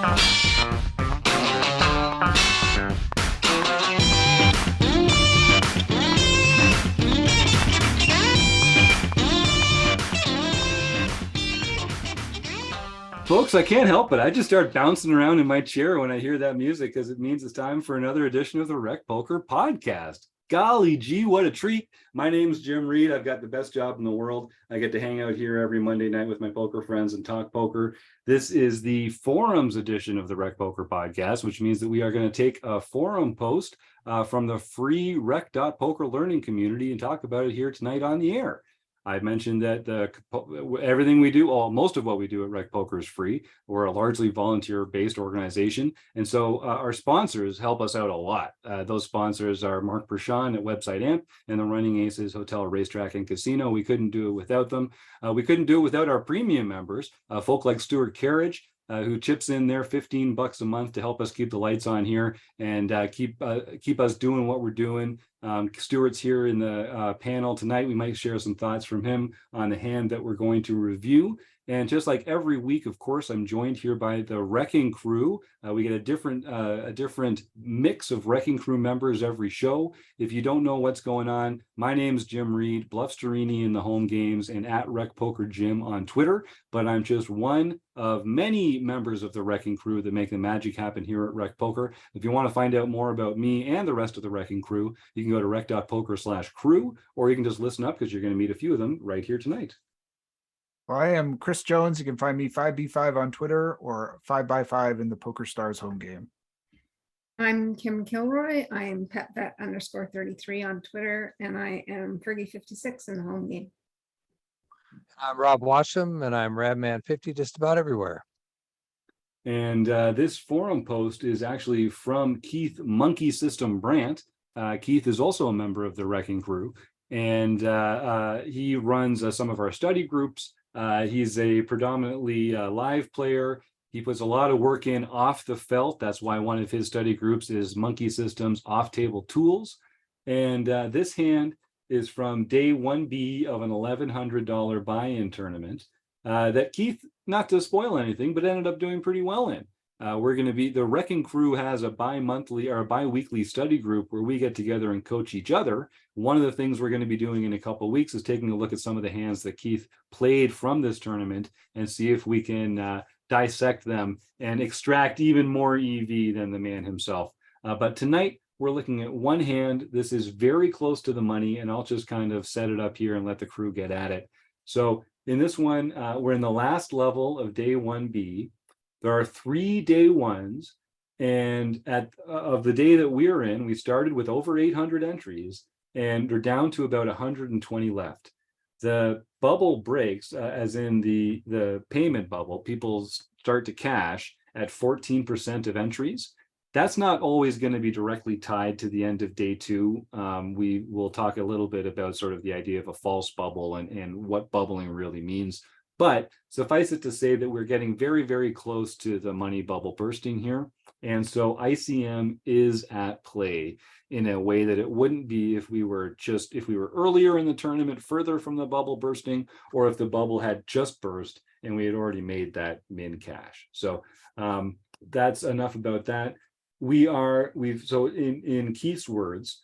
Folks, I can't help it. I just start bouncing around in my chair when I hear that music because it means it's time for another edition of the Rec Poker Podcast. Golly gee, what a treat. My name's Jim Reed. I've got the best job in the world. I get to hang out here every Monday night with my poker friends and talk poker. This is the forums edition of the Rec Poker Podcast, which means that we are going to take a forum post from the free rec.poker learning community and talk about it here tonight on the air. I mentioned that everything we do, most of what we do at Rec Poker is free. We're a largely volunteer-based organization, and so our sponsors help us out a lot. Those sponsors are Mark Pershawn at Website Amp and the Running Aces Hotel, Racetrack, and Casino. We couldn't do it without them. We couldn't do it without our premium members, folk like Stuart Carriage, who chips in their $15 a month to help us keep the lights on here and keep us doing what we're doing. Stuart's here in the panel tonight. We might share some thoughts from him on the hand that we're going to review. And just like every week, of course, I'm joined here by the Wrecking Crew. We get a different mix of Wrecking Crew members every show. If you don't know what's going on, my name's Jim Reed, Bluff Sterini in the home games, and at Rec Poker Jim on Twitter. But I'm just one of many members of the Wrecking Crew that make the magic happen here at Rec Poker. If you want to find out more about me and the rest of the Wrecking Crew, you can go to rec.poker/crew, or you can just listen up because you're going to meet a few of them right here tonight. Well, I am Chris Jones. You can find me 5B5 on Twitter or 5x5 in the Poker Stars home game. I'm Kim Kilroy. I am PetVet_33 on Twitter, and I am Fergie56 in the home game. I'm Rob Washam, and I'm Radman50 just about everywhere. And this forum post is actually from Keith Monkey System Brandt. Keith is also a member of the Wrecking Crew, and he runs some of our study groups. He's a predominantly live player. He puts a lot of work in off the felt. That's why one of his study groups is Monkey Systems Off-Table Tools. And this hand is from day 1B of an $1,100 buy-in tournament that Keith, not to spoil anything, but ended up doing pretty well in. We're going to be, the Wrecking Crew has a bi-monthly or a bi-weekly study group where we get together and coach each other. One of the things we're going to be doing in a couple of weeks is taking a look at some of the hands that Keith played from this tournament and see if we can dissect them and extract even more EV than the man himself. But tonight we're looking at one hand. This is very close to the money, and I'll just kind of set it up here and let the crew get at it. So in this one, we're in the last level of day 1B. There are 3 day ones, and of the day that we're in, we started with over 800 entries, and we're down to about 120 left. The bubble breaks, as in the payment bubble. People start to cash at 14% of entries. That's not always going to be directly tied to the end of day 2. We will talk a little bit about sort of the idea of a false bubble and what bubbling really means. But suffice it to say that we're getting very, very close to the money bubble bursting here. And so ICM is at play in a way that it wouldn't be if we were earlier in the tournament, further from the bubble bursting, or if the bubble had just burst and we had already made that min cash. So that's enough about that. So in Keith's words,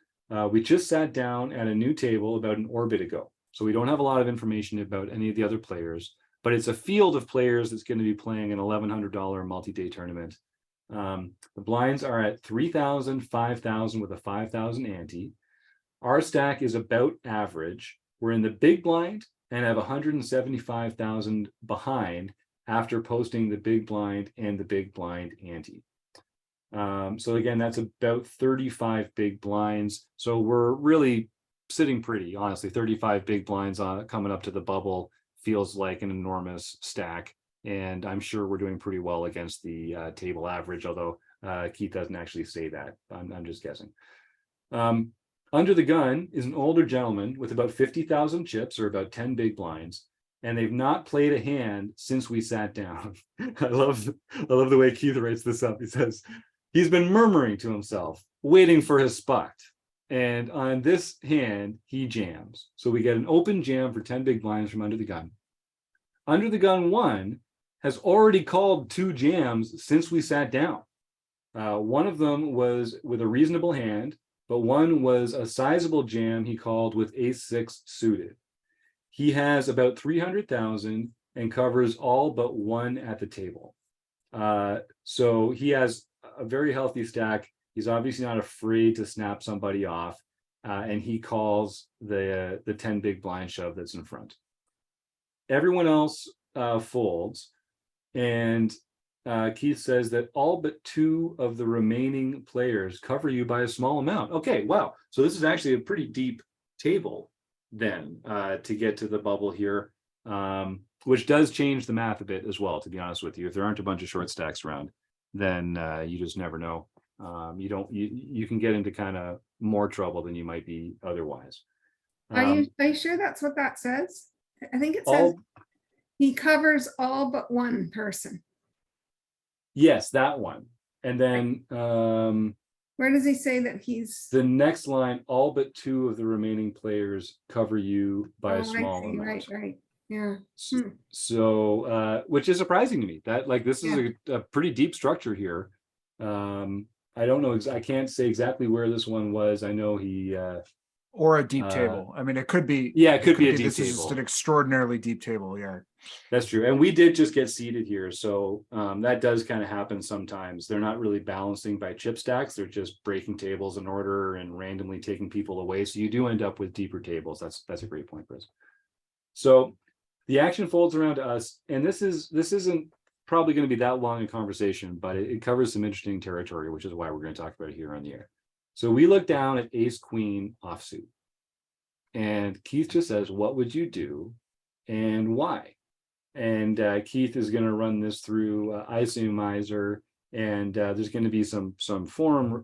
we just sat down at a new table about an orbit ago. So we don't have a lot of information about any of the other players, but it's a field of players that's going to be playing an $1,100 multi-day tournament. The blinds are at 3,000, 5,000 with a 5,000 ante. Our stack is about average. We're in the big blind and have 175,000 behind after posting the big blind and the big blind ante. So again, that's about 35 big blinds. So we're really sitting pretty, honestly. 35 big blinds coming up to the bubble feels like an enormous stack, and I'm sure we're doing pretty well against the table average, although Keith doesn't actually say that. I'm just guessing. Under the gun is an older gentleman with about 50,000 chips, or about 10 big blinds, and they've not played a hand since we sat down. I love the way Keith writes this up. He says he's been murmuring to himself, waiting for his spot. And on this hand, he jams. So we get an open jam for 10 big blinds from under the gun. Under the gun 1 has already called 2 jams since we sat down. One of them was with a reasonable hand, but one was a sizable jam he called with ace-6 suited. He has about 300,000 and covers all but one at the table. So he has a very healthy stack. He's obviously not afraid to snap somebody off, and he calls the 10 big blind shove that's in front. Everyone else folds, and Keith says that all but 2 of the remaining players cover you by a small amount. Okay, wow. So this is actually a pretty deep table then to get to the bubble here, which does change the math a bit as well, to be honest with you. If there aren't a bunch of short stacks around, then you just never know. You can get into kind of more trouble than you might be otherwise. Are you sure that's what that says? I think it says he covers all but one person. Yes, that one. And then Where does he say that he's? the next line, all but 2 of the remaining players cover you by Oh, a I small see. amount. Right. Yeah. So which is surprising to me, that like this is a pretty deep structure here. I don't know, I can't say exactly where this one was. I know he Or a deep table. I mean, it could be. Yeah, it could be a deep This is just table. an extraordinarily deep table. Yeah. That's true. And we did just get seated here. So that does kind of happen sometimes. They're not really balancing by chip stacks. They're just breaking tables in order and randomly taking people away. So you do end up with deeper tables. That's a great point, Chris. So the action folds around to us. And this isn't probably going to be that long a conversation, but it covers some interesting territory, which is why we're going to talk about it here on the air. So we look down at ace queen offsuit. And Keith just says, what would you do and why? And Keith is going to run this through Isomizer, and there's going to be some forum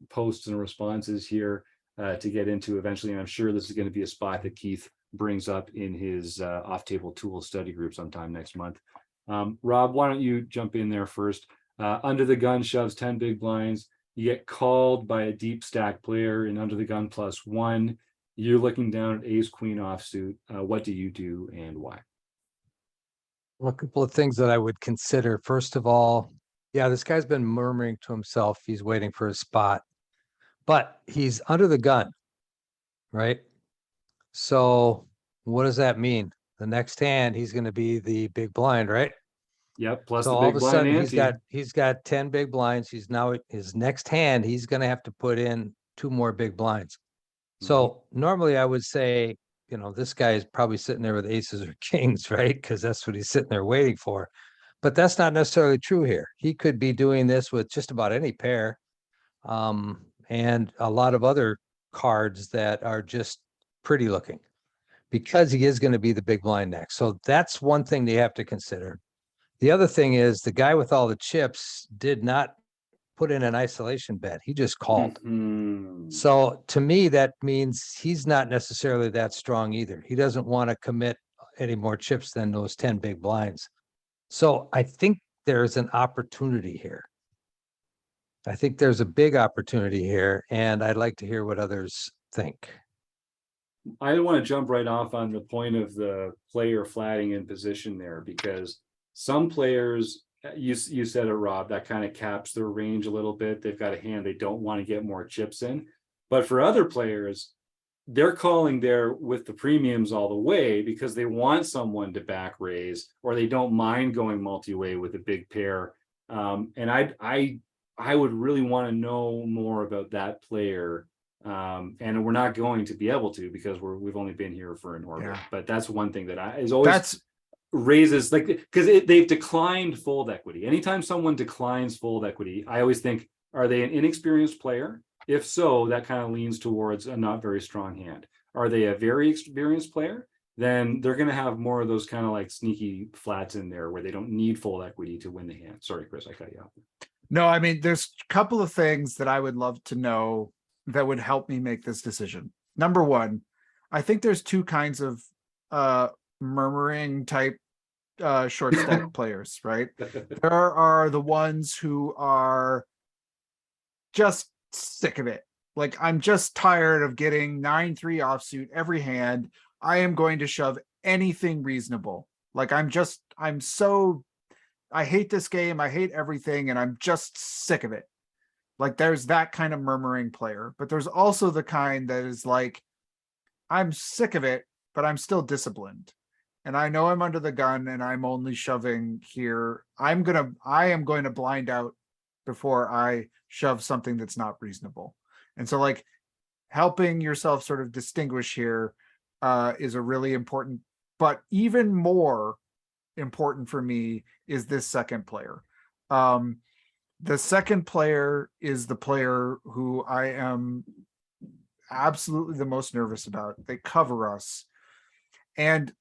posts and responses here to get into eventually. And I'm sure this is going to be a spot that Keith brings up in his off-table tools study group sometime next month. Rob, why don't you jump in there first? Under the gun shoves 10 big blinds. You get called by a deep stack player in under the gun +1. You're looking down at ace queen offsuit. What do you do and why? Well, a couple of things that I would consider. First of all, yeah, this guy's been murmuring to himself. He's waiting for a spot, but he's under the gun, right? So what does that mean? The next hand, he's going to be the big blind, right? Yep. Plus So the all big of a blind sudden ante. he's got 10 big blinds. He's now his next hand, he's going to have to put in 2 more big blinds. So normally I would say, you know, this guy is probably sitting there with aces or kings, right? Because that's what he's sitting there waiting for. But that's not necessarily true here. He could be doing this with just about any pair, and a lot of other cards that are just pretty looking, because he is going to be the big blind next. So that's one thing that you have to consider. The other thing is the guy with all the chips did not put in an isolation bet. He just called. So to me, that means he's not necessarily that strong either. He doesn't want to commit any more chips than those 10 big blinds. So I think there's an opportunity here. I think there's a big opportunity here, and I'd like to hear what others think. I don't want to jump right off on the point of the player flatting in position there, because some players, you said it, Rob, that kind of caps their range a little bit. They've got a hand they don't want to get more chips in. But for other players, they're calling there with the premiums all the way because they want someone to back raise, or they don't mind going multi-way with a big pair. And I would really want to know more about that player. And we're not going to be able to, because we've only been here for an orbit. Yeah. But that's one thing that is always raises, like, because they've declined fold equity. Anytime someone declines fold equity, I always think, are they an inexperienced player? If so, that kind of leans towards a not very strong hand. Are they a very experienced player? Then they're going to have more of those kind of like sneaky flats in there where they don't need fold equity to win the hand. Sorry, Chris, I cut you off. No, I mean, there's a couple of things that I would love to know that would help me make this decision. Number one, I think there's 2 kinds of murmuring type short stack players, right? There are the ones who are just sick of it. Like, I'm just tired of getting 9-3 offsuit every hand. I am going to shove anything reasonable. Like, I'm so hate this game. I hate everything, and I'm just sick of it. Like there's that kind of murmuring player, but there's also the kind that is like, I'm sick of it, but I'm still disciplined. And I know I'm under the gun and I'm only shoving here. I am going to blind out before I shove something that's not reasonable. And so like helping yourself sort of distinguish here is a really important, but even more important for me is this second player. The second player is the player who I am absolutely the most nervous about. They cover us, and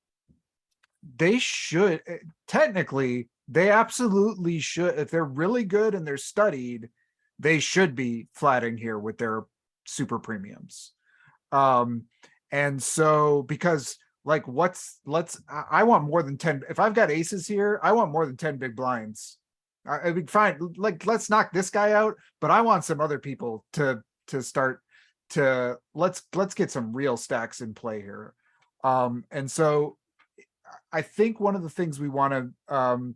they should technically, they absolutely should. If they're really good and they're studied, they should be flatting here with their super premiums. And so because like I want more than 10. If I've got aces here, I want more than 10 big blinds. I mean, fine. Like, let's knock this guy out, but I want some other people to start to let's get some real stacks in play here. And so I think one of the things we want to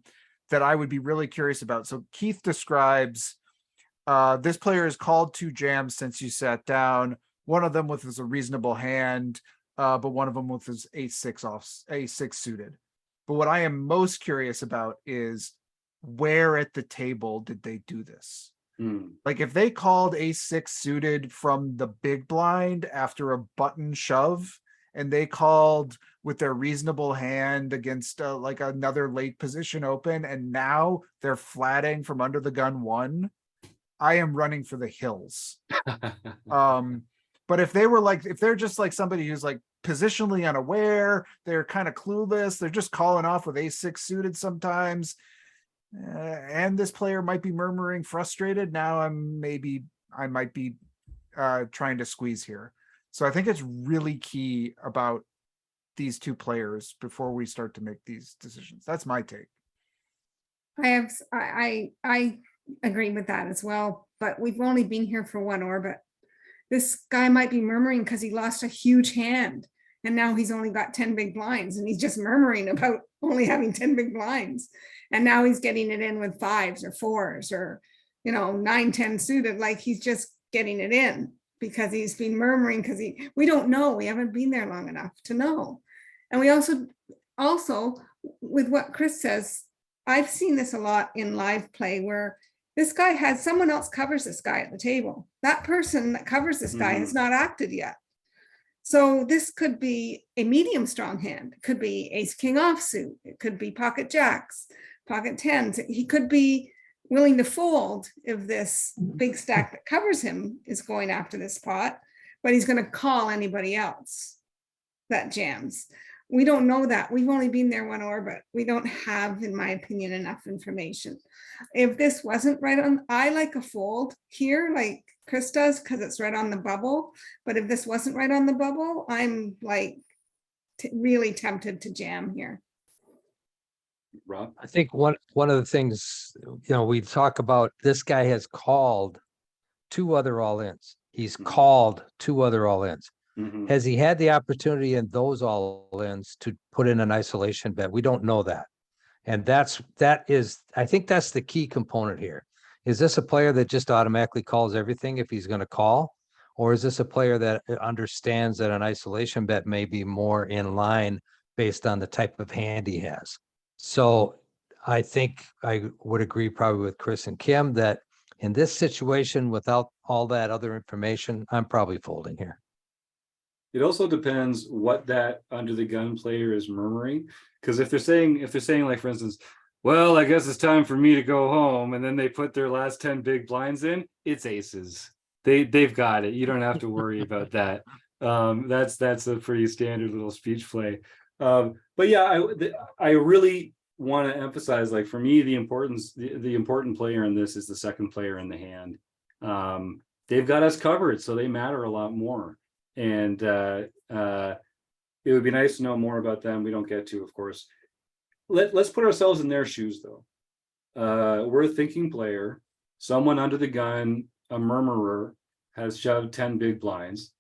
that I would be really curious about. So Keith describes this player is called 2 jams since you sat down. One of them with a reasonable hand, but one of them with his ace-6 suited. But what I am most curious about is where at the table did they do this? Like if they called ace-6 suited from the big blind after a button shove, and they called with their reasonable hand against like another late position open, and now they're flatting from under the gun 1, I am running for the hills. But if they're just like somebody who's like positionally unaware, they're kind of clueless, they're just calling off with ace-6 suited sometimes, and this player might be murmuring frustrated, now I might be trying to squeeze here. So I think it's really key about these two players before we start to make these decisions. That's my take. I agree with that as well, but we've only been here for one orbit. This guy might be murmuring because he lost a huge hand and now he's only got 10 big blinds, and he's just murmuring about only having 10 big blinds. And now he's getting it in with 5s or 4s or, 9-10 suited, like he's just getting it in because he's been murmuring because we don't know. We haven't been there long enough to know. And we also with what Chris says, I've seen this a lot in live play where this guy has someone else covers this guy at the table. That person that covers this guy has not acted yet. So this could be a medium strong hand. It could be ace king offsuit. It could be pocket jacks, pocket 10s. He could be willing to fold if this big stack that covers him is going after this pot, but he's going to call anybody else that jams. We don't know that. We've only been there one orbit. We don't have, in my opinion, enough information. If this wasn't right on, I like a fold here, like Chris does, because it's right on the bubble. But if this wasn't right on the bubble, I'm like really tempted to jam here. Rob? I think one of the things, we talk about, this guy has called 2 other all-ins. He's called 2 other all-ins. Has he had the opportunity in those all-ins to put in an isolation bet? We don't know that. And I think that's the key component here. Is this a player that just automatically calls everything if he's going to call? Or is this a player that understands that an isolation bet may be more in line based on the type of hand he has? So I think I would agree probably with Chris and Kim that in this situation, without all that other information, I'm probably folding here. It also depends what that under the gun player is murmuring. Because if they're saying like, for instance, well, I guess it's time for me to go home, and then they put their last 10 big blinds in, it's aces. They've got it. You don't have to worry about that. That's a pretty standard little speech play. But yeah, I really want to emphasize, like, for me, the important player in this is the second player in the hand. They've got us covered, so they matter a lot more. And it would be nice to know more about them. We don't get to, of course. Let's put ourselves in their shoes, though. We're a thinking player. Someone under the gun, a murmurer, has shoved 10 big blinds.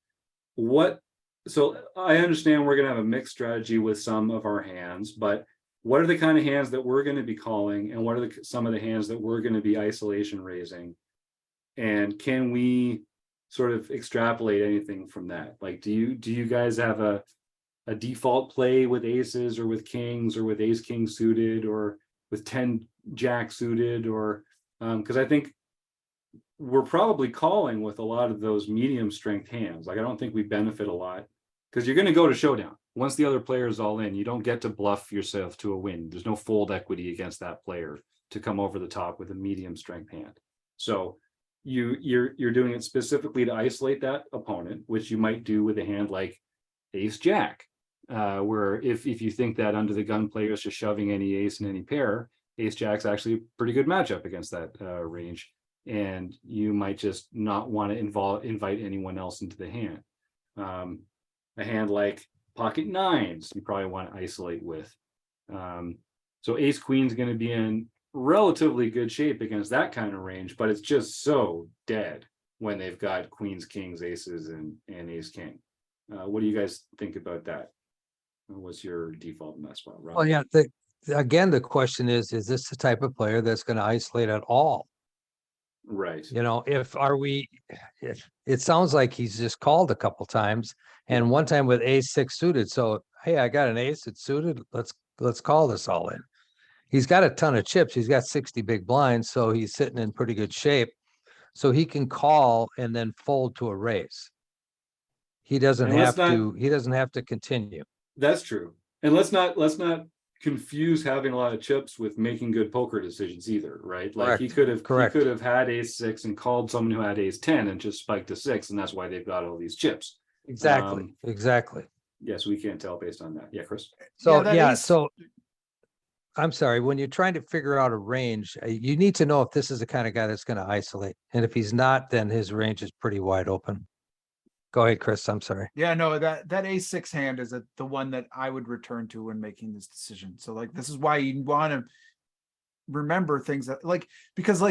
So I understand we're going to have a mixed strategy with some of our hands, but what are the kind of hands that we're going to be calling, and what are some of the hands that we're going to be isolation raising, and can we sort of extrapolate anything from that? Like, do you guys have a default play with aces or with kings or with ace king suited or with 10 jack suited, or because I think we're probably calling with a lot of those medium strength hands. Like, I don't think we benefit a lot because you're going to go to showdown. Once the other player is all in, you don't get to bluff yourself to a win. There's no fold equity against that player to come over the top with a medium strength hand. So you're doing it specifically to isolate that opponent, which you might do with a hand like ace jack, where if you think that under the gun player is just shoving any ace in any pair, ace jack's actually a pretty good matchup against that range, and you might just not want to invite anyone else into the hand. A hand like pocket nines, you probably want to isolate with. So ace queen's going to be in relatively good shape against that kind of range, but it's just so dead when they've got queens, kings, aces, and ace king. What do you guys think about that? What's your default in that spot, Rob? Well, yeah, again, the question is this the type of player that's going to isolate at all? Right. You know, if it sounds like he's just called a couple times, and one time with ace six suited. So, hey, I got an ace, it's suited. Let's call this all in. He's got a ton of chips. He's got 60 big blinds, so he's sitting in pretty good shape. So he can call and then fold to a raise. He doesn't have to continue. That's true. And let's not confuse having a lot of chips with making good poker decisions either, right? Like he could have had ace six and called someone who had ace 10 and just spiked a six, and that's why they've got all these chips. Exactly. Yes, we can't tell based on that. Yeah, Chris. So so I'm sorry, when you're trying to figure out a range, you need to know if this is the kind of guy that's going to isolate. And if he's not, then his range is pretty wide open. Go ahead, Chris. I'm sorry. Yeah, no, that A6 hand is the one that I would return to when making this decision. So like, this is why you want to remember things that because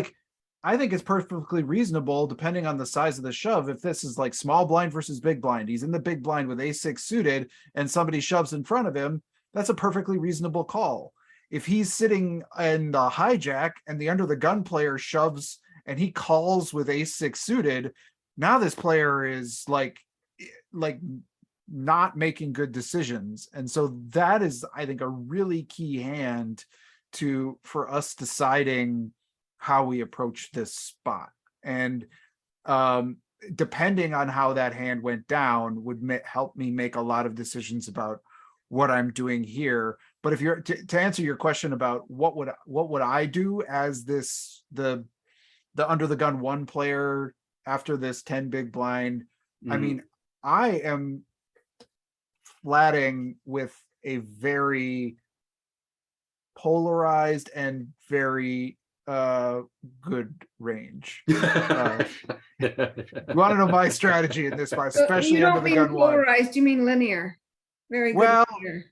I think it's perfectly reasonable depending on the size of the shove. If this is like small blind versus big blind, he's in the big blind with A6 suited and somebody shoves in front of him, that's a perfectly reasonable call. If he's sitting in the hijack and the under the gun player shoves and he calls with ace-6 suited, now this player is like not making good decisions. And so that is, I think, a really key hand for us deciding how we approach this spot. And depending on how that hand went down would help me make a lot of decisions about what I'm doing here. But if you're to answer your question about what would I do as the under the gun one player after this 10 big blind, I mean, I am flatting with a very polarized and very good range. You want to know my strategy in this spot, especially you under don't the mean gun one. polarized, you mean linear. Very good. Well, linear.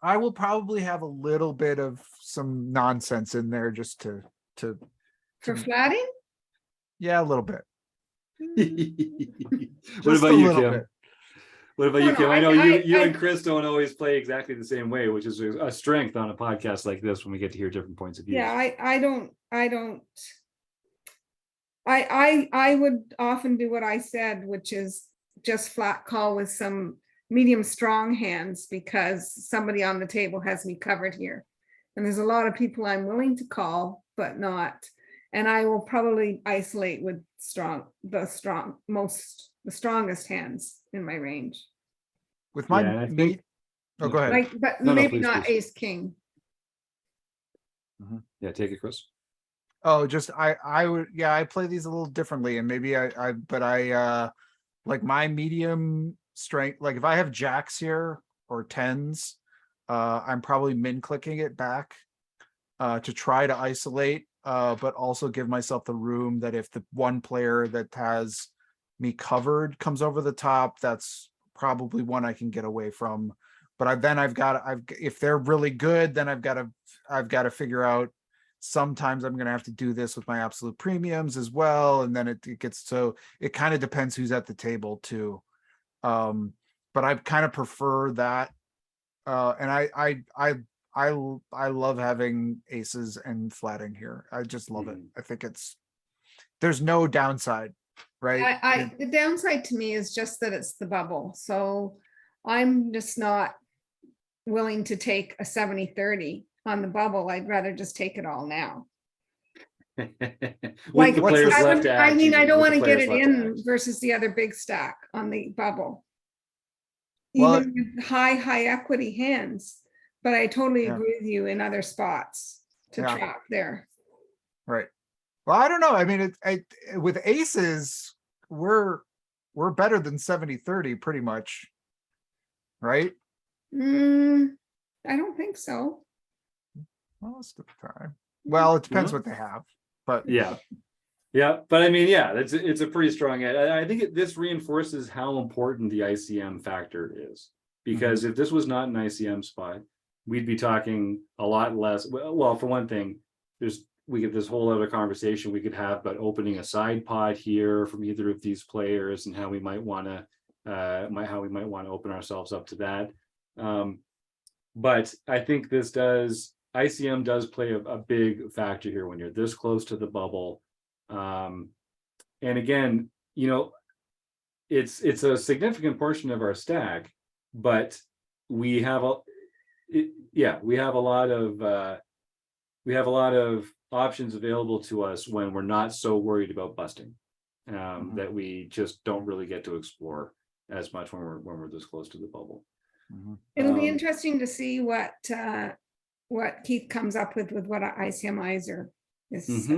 I will probably have a little bit of some nonsense in there just to For flatting? yeah, a little bit. What about you, Kim? Bit. What about you, Kim? I know you and Chris don't always play exactly the same way, which is a strength on a podcast like this when we get to hear different points of view. Yeah, I would often do what I said, which is just flat call with some medium strong hands because somebody on the table has me covered here. And there's a lot of people I'm willing to call, but not. And I will probably isolate with the strongest hands in my range. With my go ahead. But No, maybe please, not please. ace king. Yeah, take it, Chris. Oh, just I would, yeah, I play these a little differently, and maybe I like my medium strength, like if I have jacks here or tens, I'm probably min clicking it back to try to isolate, but also give myself the room that if the one player that has me covered comes over the top, that's probably one I can get away from. But if they're really good, then I've got to figure out, sometimes I'm going to have to do this with my absolute premiums as well. And then it gets, so it kind of depends who's at the table too. But I kind of prefer that. And I love having aces and flatting here. I just love it. Mhm. I think there's no downside, right? The downside to me is just that it's the bubble. So I'm just not willing to take a 70-30 on the bubble. I'd rather just take it all now. With Like, the what's players the- left to act. I mean, I even, don't with want the to get players it left to in act. versus the other big stack on the bubble. Well, Even with high equity hands, but I totally Yeah. agree with you in other spots to Yeah. trap there. Right. Well, I don't know. I mean, with aces, we're better than 70-30 pretty much. Right? I don't think so. Most of the time. Well, it depends Yeah. what they have. But Yeah. Yeah, but I mean, yeah, it's a pretty strong. I think this reinforces how important the ICM factor is, because if this was not an ICM spot, we'd be talking a lot less. Well, for one thing, we get this whole other conversation we could have about opening a side pot here from either of these players and how we might want to open ourselves up to that. But I think ICM does play a big factor here when you're this close to the bubble. And again, it's a significant portion of our stack, but we have a lot of options available to us when we're not so worried about busting, that we just don't really get to explore as much when we're this close to the bubble. It'll be Um, interesting to see what Keith comes up with what ICMizer is.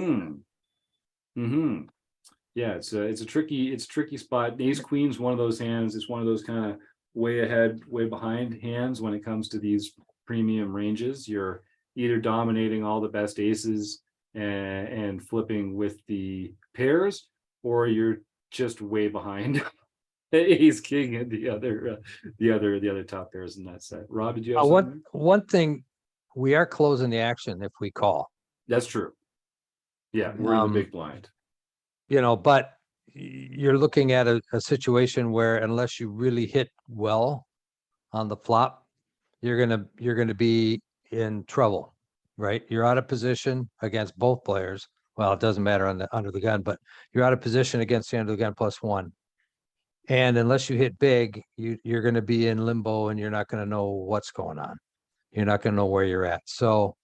Yeah, it's a tricky spot. Ace Queen's one of those hands. It's one of those kind of way ahead, way behind hands when it comes to these premium ranges. You're either dominating all the best aces and flipping with the pairs, or you're just way behind Ace King and the other top pairs in that set. Rob, did you have something? One thing, we are closing the action if we call. That's true. Yeah, we're in the big blind. But you're looking at a situation where unless you really hit well on the flop, you're gonna be in trouble, right? You're out of position against both players. Well, it doesn't matter on the under the gun, but you're out of position against the under the gun +1. And unless you hit big, you're going to be in limbo and you're not going to know what's going on. You're not going to know where you're at. So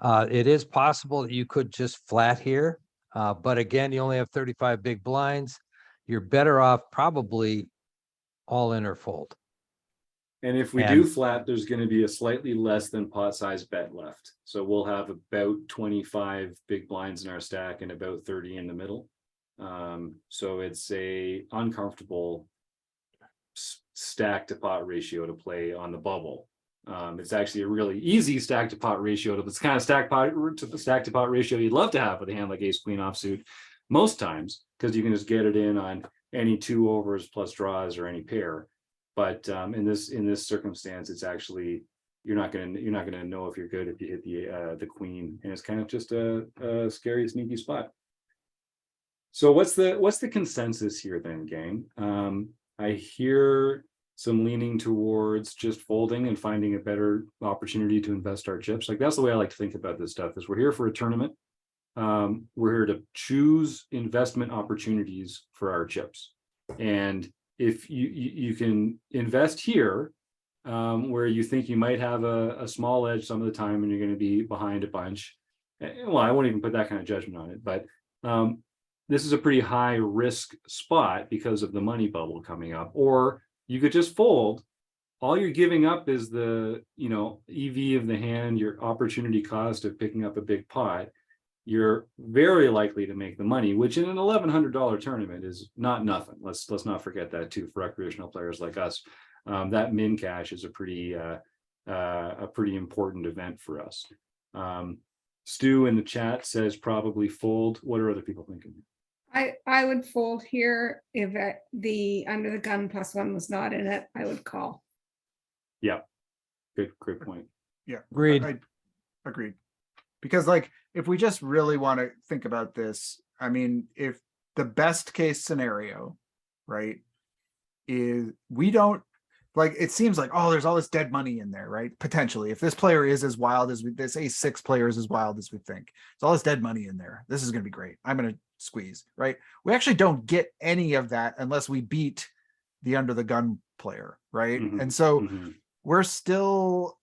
it is possible that you could just flat here. But again, you only have 35 big blinds. You're better off probably all in or fold. And if we do flat, there's going to be a slightly less than pot size bet left. So we'll have about 25 big blinds in our stack and about 30 in the middle. So it's a uncomfortable stack to pot ratio to play on the bubble. It's actually a really easy stack to pot ratio. It's kind of stack to pot ratio you'd love to have with a hand like Ace Queen offsuit most times, because you can just get it in on any 2 overs plus draws or any pair. But in this circumstance, it's actually you're not gonna know if you're good if you hit the queen, and it's kind of just a scary, sneaky spot. So what's the consensus here then, gang? I hear some leaning towards just folding and finding a better opportunity to invest our chips. Like, that's the way I like to think about this stuff, is we're here for a tournament. We're here to choose investment opportunities for our chips. And if you can invest here, where you think you might have a small edge some of the time and you're going to be behind a bunch. Well, I won't even put that kind of judgment on it, but this is a pretty high risk spot because of the money bubble coming up. Or you could just fold. All you're giving up is the EV of the hand, your opportunity cost of picking up a big pot. You're very likely to make the money, which in an $1,100 tournament is not nothing. Let's not forget that too, for recreational players like us. That min cash is a pretty important event for us. Stu in the chat says probably fold. What are other people thinking? I would fold here if the under the gun +1 was not in it. I would call. Yeah, great point. Yeah, Agreed. Agreed. Because like, if we just really want to think about this, I mean, if the best case scenario, right, is like it seems like, oh, there's all this dead money in there, right? Potentially, if this player is as wild as this ace-6 player is as wild as we think, there's all this dead money in there. This is going to be great. I'm going to squeeze, right? We actually don't get any of that unless we beat the under the gun player, right? Mhm, And so mhm. we're still,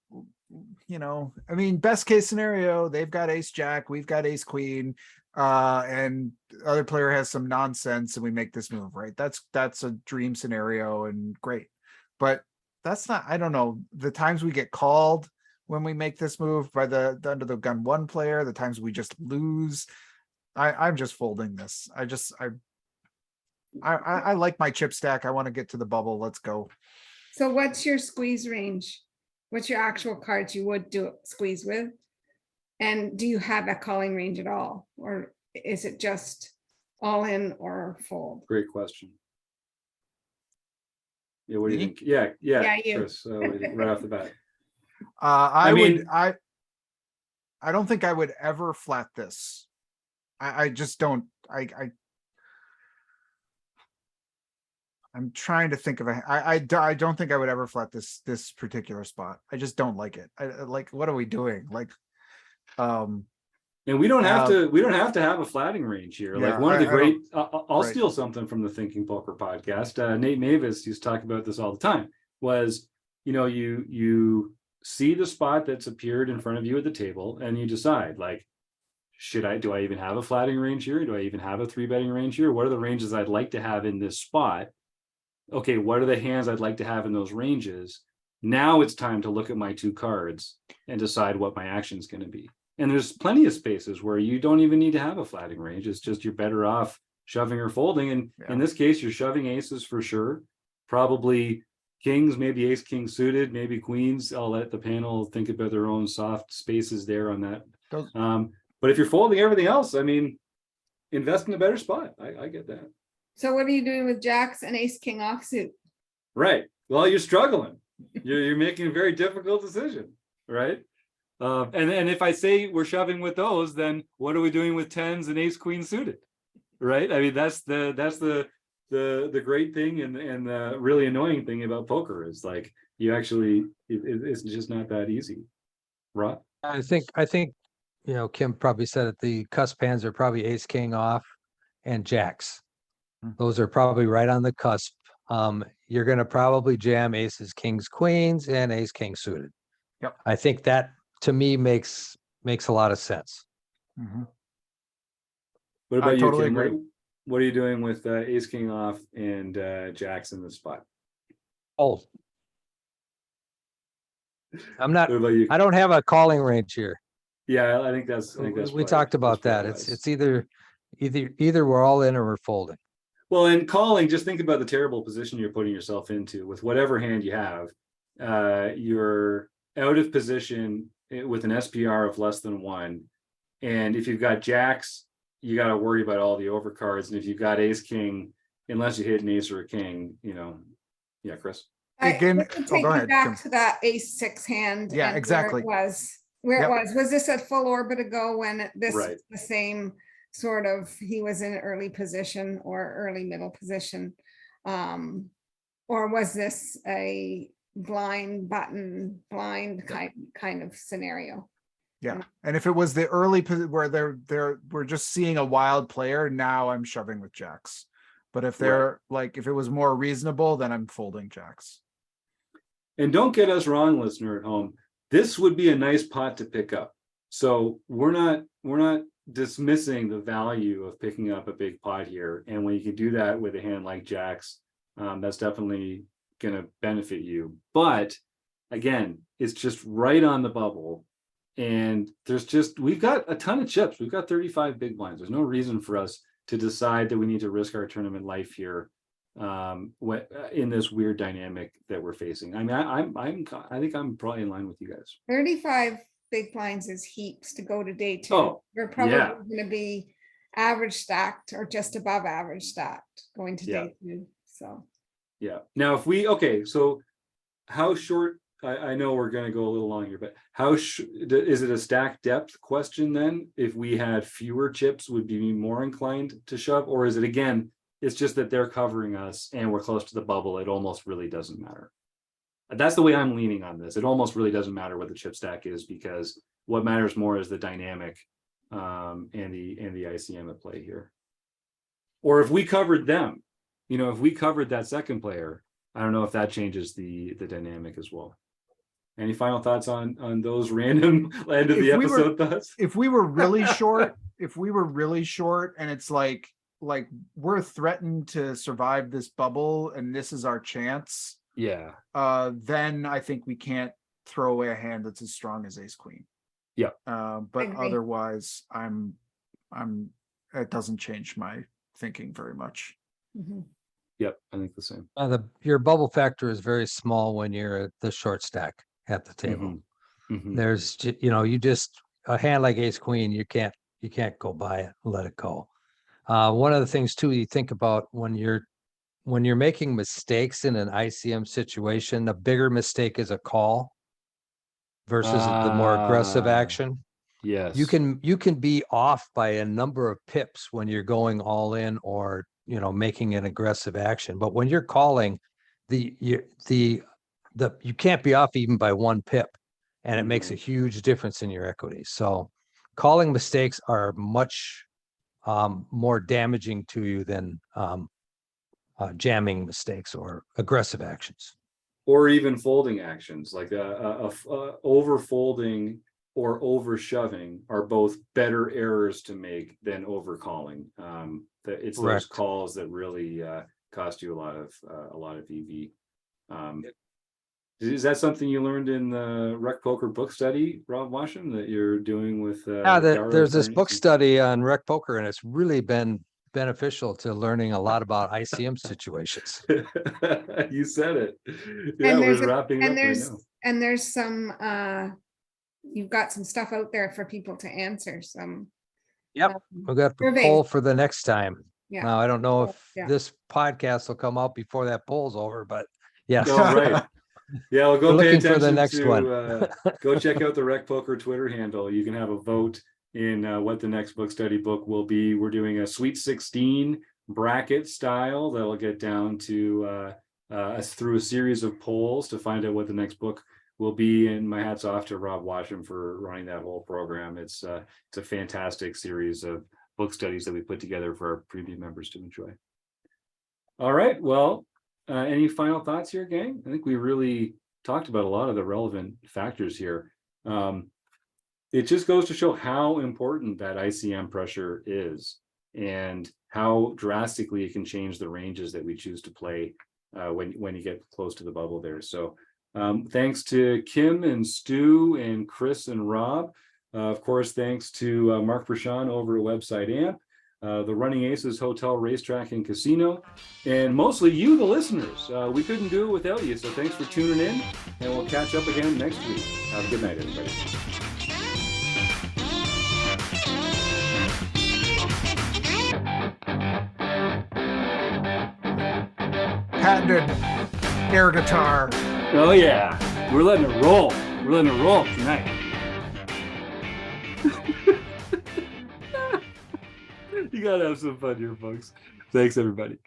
you know, I mean, best case scenario, they've got ace jack, we've got ace queen, and the other player has some nonsense and we make this move, right? That's a dream scenario and great. But that's not, I don't know, the times we get called when we make this move by the under the gun 1 player, the times we just lose, I'm just folding this. I like my chip stack. I want to get to the bubble. Let's go. So what's your squeeze range? What's your actual cards you would do squeeze with? And do you have a calling range at all? Or is it just all in or fold? Great question. Yeah, what do you Me? think? Yeah, Yeah, you. Chris, what do you think right off the bat? I mean- would, I don't think I would ever flat this. I just don't, I'm trying to think of I don't think I would ever flat this particular spot. I just don't like it. Like, what are we doing? Like, And we don't have to have a flatting range here. Yeah, Like one of the I great, don't- I'll right. steal something from the Thinking Poker podcast. Nate Mavis used to talk about this all the time. Was, you know, you see the spot that's appeared in front of you at the table, and you decide, like, do I even have a flatting range here? Do I even have a 3-betting range here? What are the ranges I'd like to have in this spot? Okay, what are the hands I'd like to have in those ranges? Now it's time to look at my 2 cards and decide what my action is going to be. And there's plenty of spaces where you don't even need to have a flatting range. It's just you're better off shoving or folding. And Yeah. in this case, you're shoving aces for sure. Probably kings, maybe ace king suited, maybe queens. I'll let the panel think about their own soft spaces there on that. Those- But if you're folding everything else, I mean, invest in a better spot. I get that. So what are you doing with jacks and ace king offsuit? Right. Well, you're struggling. You're making a very difficult decision, right? And if I say we're shoving with those, then what are we doing with 10s and ace queen suited, right? I mean, that's the great thing and the really annoying thing about poker is, like, you actually it's just not that easy, right? I think, you know, Kim probably said it, the cusp hands are probably ace king off and jacks. Those are probably right on the cusp. You're gonna probably jam aces, kings, queens, and ace king suited. Yep. I think that to me makes a lot of sense. Mhm. What about I you, totally Kim? agree. What are you doing with ace king off and jacks in the spot? Oh. I'm not, What about you? I don't have a calling range here. Yeah, I think that's We probably- talked about that's that. probably It's wise. either we're all in or we're folding. Well, and calling, just think about the terrible position you're putting yourself into with whatever hand you have. You're out of position with an SPR of less than 1. And if you've got jacks, you got to worry about all the overcards. And if you've got ace king, unless you hit an ace or a king, you know, yeah, Chris. Again, Let me oh, take go you ahead, back Kim. to that ace-6 hand. Yeah, and exactly. Where it was this a full orbit ago when this Right. the same sort of, he was in early position or early middle position? Or was this a blind kind of scenario? Yeah, and if it was the early where we're just seeing a wild player, now I'm shoving with jacks. But if they're like, if it was more reasonable, then I'm folding jacks. And don't get us wrong, listener at home. This would be a nice pot to pick up. So we're not dismissing the value of picking up a big pot here. And when you can do that with a hand like jacks, that's definitely going to benefit you. But again, it's just right on the bubble. And we've got a ton of chips. We've got 35 big blinds. There's no reason for us to decide that we need to risk our tournament life here in this weird dynamic that we're facing. I mean, I think I'm probably in line with you guys. 35 big blinds is heaps to go to day 2. Oh, We're probably yeah. going to be average stacked or just above average stacked going to Yeah. day 2. So Yeah. Now, so how short? I know we're going to go a little long here, but is it a stack depth question then? If we had fewer chips, would be more inclined to shove, or is it, again, it's just that they're covering us and we're close to the bubble? It almost really doesn't matter. That's the way I'm leaning on this. It almost really doesn't matter what the chip stack is, because what matters more is the dynamic and the ICM at play here. Or if we covered them, if we covered that second player, I don't know if that changes the dynamic as well. Any final thoughts on those random end of the episode thoughts? If we were really short, and it's like we're threatened to survive this bubble and this is our chance, Yeah. then I think we can't throw away a hand that's as strong as ace queen. Yeah. But Agree. otherwise it doesn't change my thinking very much. Mhm. Yep, I think the same. Your bubble factor is very small when you're at the short stack at the table. Mhm. There's, you just, a hand like ace queen, you can't go by it and let it go. One of the things too, you think about when you're making mistakes in an ICM situation, the bigger mistake is a call versus the more aggressive action. Yes. You can be off by a number of pips when you're going all in or, making an aggressive action. But when you're calling, you can't be off even by 1 pip, and it makes a huge difference in your equity. So calling mistakes are much more damaging to you than jamming mistakes or aggressive actions. Or even folding actions, like over folding or over shoving are both better errors to make than over calling. It's those Correct. calls that really cost you a lot of EV. Is that something you learned in the Rec Poker book study, Rob Washam, that you're doing with? There's this book study on Rec Poker, and it's really been beneficial to learning a lot about ICM situations. You said it. Yeah, we're wrapping up right now. And there's some you've got some stuff out there for people to answer. Yep, we've got the surveys. poll for the next time. Yeah. Now, I don't know if Yeah. this podcast will come out before that poll's over, but yes. Oh, right. Yeah, well, go We're pay looking for the attention next to one. go check out the Rec Poker Twitter handle. You can have a vote in what the next book study book will be. We're doing a Sweet 16 bracket style that'll get down to us through a series of polls to find out what the next book will be. And my hat's off to Rob Washam for running that whole program. It's a fantastic series of book studies that we put together for our premium members to enjoy. All right, well, any final thoughts here, gang? I think we really talked about a lot of the relevant factors here. It just goes to show how important that ICM pressure is and how drastically it can change the ranges that we choose to play when you get close to the bubble there. So thanks to Kim and Stu and Chris and Rob. Of course, thanks to Mark Prashant over at Website Amp, the Running Aces Hotel, Racetrack, and Casino, and mostly you, the listeners. We couldn't do it without you, so thanks for tuning in, and we'll catch up again next week. Have a good night, everybody. Patented air guitar. Oh yeah, we're letting it roll. We're letting it roll tonight. You gotta have some fun here, folks. Thanks, everybody.